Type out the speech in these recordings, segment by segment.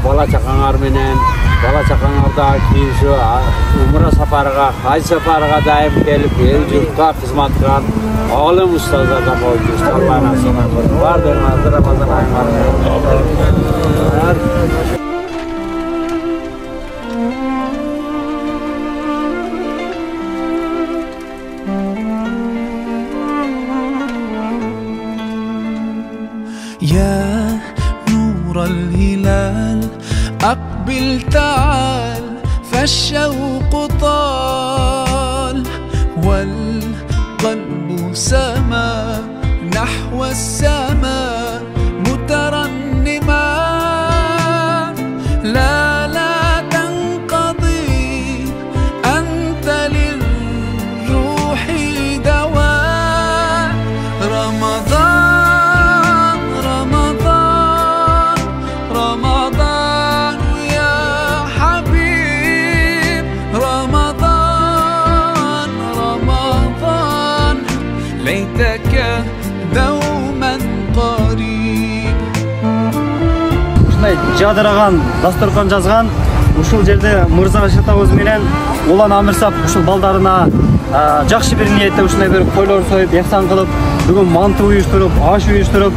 bala çaqаңар менен, bala çaqаңарда кийинче умра сапарга, хаж сапарга дайым келип, эл журтка кызмат кылган олим устаздардан болчу, Аллахына бардыгыңарды Рамазан айында. يا نور الهلال أقبل تعال فالشوق طال والقلب سما نحو السماء مترنما لا تنقضي أنت للروح دواء رمضان يا حبيب رمضان ليتك دوما قريب. Жадыраган, дастархан жазган, ушул жерде Мырза Шатабыз менен Улан Амирсап ушул балдарына жакшы бир ниетте ушундай бир койлор союп, яктан кылып, бүгүн манты уюштуруп, аш уюштуруп,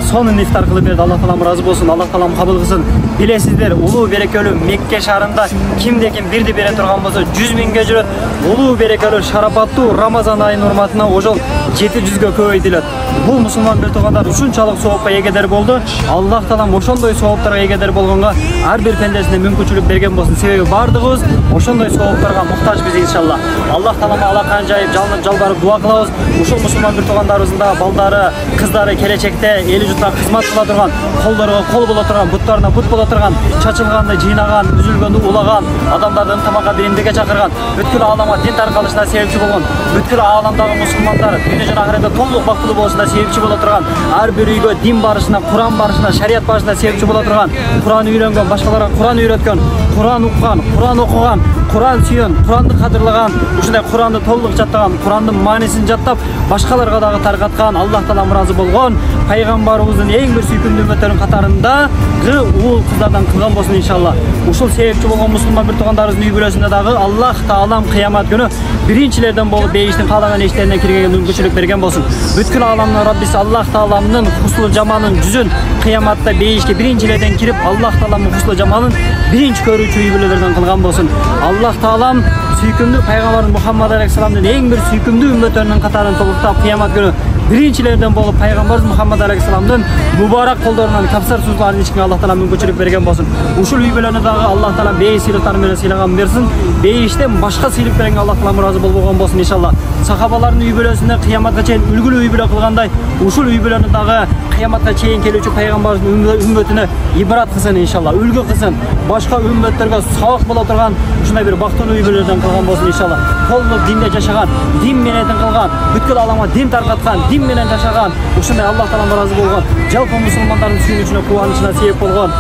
сонун ифтар кылып берди. Аллах таалам ыраазы болсун, Аллах таалам кабыл кылсын. Билесиздер, улуу берекелүү Мекке шаарында кимде ким бирди бере турган болсо 100 миңге жүрөт. Улуу берекелүү шарапаттуу Рамазан айынын урматына ошол 700гө көбөйтүлөт. Бул мусулман бир туугандар ушунчалык соопко эгедер болду. Аллах таалам ошондой сооптарга эгедер болгонго ар бир пендесине мүмкүнчүлүк берген болсун. Себеби бардыгыбыз ошондой сооптарга муктажбыз иншалла. Аллах таалам алакан жайып жалбарып дуа кылабыз. Ушул мусулман бир туугандарыбыздын да балдары, кыздары келечекте эли журтка кызмат кыла турган, колдорго кол боло турган, буттарына бут боло турган, чачылганды жыйнаган, үзүлгөндү улаган, адамдардын тамакка биримдикке чакырган, бүткүл ааламга дин таркалышына себепчи болгон, бүткүл ааламдагы мусулмандар дүйнө жана ахиретте толук бактылуу болушуна себепчи боло турган, ар бир үйгө дин барышына, Куран барышына, шарият барышына себепчи боло турган, Куран үйрөнгөн, башкаларга Куран үйрөткөн, Куран уккан, Куран окуган, Куран сүйөн, Куранды кадырлаган, ушундай Куранды толук жаттаган, Курандын маанисин жаттап, башкаларга дагы таркаткан, Аллах таалам ыраазы болгон пайгамбарыбыздын эң бир сүйкүмдүү үммөттөрүнүн катарында уул кыздардан кылган болсун иншалла. Ушул себепчи болгон мусулман бир туугандарыбыздын үй бүлөсүндө дагы Аллах таалам кыямат күнү биринчилерден болуп бейиштин каалаган иштерине киргенге мүмкүнчүлүк берген болсун. Бүткүл ааламдын Раббиси Аллах тааламдын хуслу жаманын жүзүн кыяматта бейишке биринчилерден кирип, Аллах тааламдын хуслу жаманын биринчи көрүүчү үй бүлөлөрдөн кылган болсун. Аллах таалам сүйкүмдүү пайгамбарыбыз Мухаммад алейхиссаламдын эң бир сүйкүмдүү үммөттөрүнүн катарын толуктап кыямат күнү биринчилерден болуп пайгамбарыбыз Мухаммад алейхиссаламдын мубарак колдорунан капсар сузларын ичкенге Аллах таалам мүмкүнчүлүк берген болсун. Ушул үй бүлөнү дагы Аллах таалам бей сыйлыктар менен сыйлаган берсин. Бейиштен башка сыйлык беренге Аллах таалам ыраазы болгон болсун иншалла. Сахабалардын үй бүлөсүндө кыяматка чейин үлгүлүү үй бүлө кылгандай, ушул үй бүлөнү дагы кыяматка чейин келүүчү пайгамбарыбыздын үммөтүнө ибрат кылсын иншалла, үлгү кылсын. Башка үммөттөргө сабак боло турган ушундай бир бактылуу үй бүлөлөрдөн кылган болсун иншалла. Толук динде жашаган, дин менен кылган, бүткүл ааламга дин таркаткан, дин менен жашаган, ушундай Аллах таалам ыраазы болгон, жалпы мусулмандардын сүйүнүчүнө, кубанычына себеп болгон,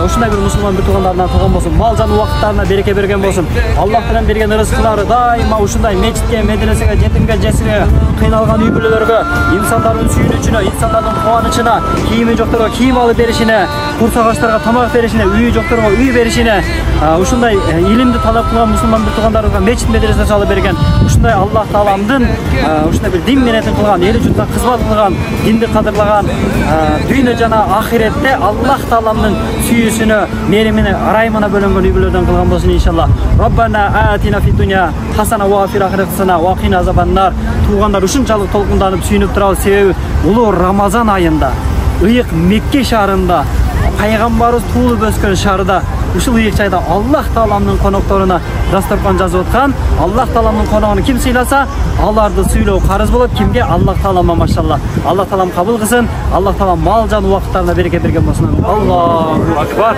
ушундай бир мусулман бир туугандарына кылган болсун. Мал жан убакыттарына береке берген болсун. Аллахтан берген рызкылары дайыма ушундай мечитке, медресеге, жетимге, жесирге, кыйналган үй бүлөлөргө, инсандардын сүйүнүчүнө, инсандардын кубанычына, кийими жокторго кийим алып беришине, курсагачтарга тамак беришине, үйү жокторго үй беришине, ушундай илимди талап кылган мусулман бир туугандарыбызга мечит, медресе салып берген. Ушундай Аллах тааламдын ушундай бир дин менен кылган, эли журтка кызмат кылган, динди кадырлаган, дүйнө жана ахиретте Аллах тааламдын сүйүүсүнө, мээримине, ырайымына бөлөнгөн үй бүлөлөрдөн кылган болсун иншалла. Раббана атина фид дунья хасана ва фил ахирати хасана ва кина азабаннар. Туугандар ушунчалык толкунданып сүйүнүп турабыз, себеби улуу Рамазан айында, ыйык Мекке шаарында, пайгамбарыбыз туулуп өскөн шаарда, ушул ыйык жайда Аллах тааламдын конокторуна дастархан жазып аткан. Аллах тааламдын коногун ким сыйласа, аларды сыйлоо карыз болот. Кимге? Аллах таалама машалла. Аллах таалам кабыл кылсын. Аллах таалам мал жан убакыттарына береке берген болсун. Аллаху акбар.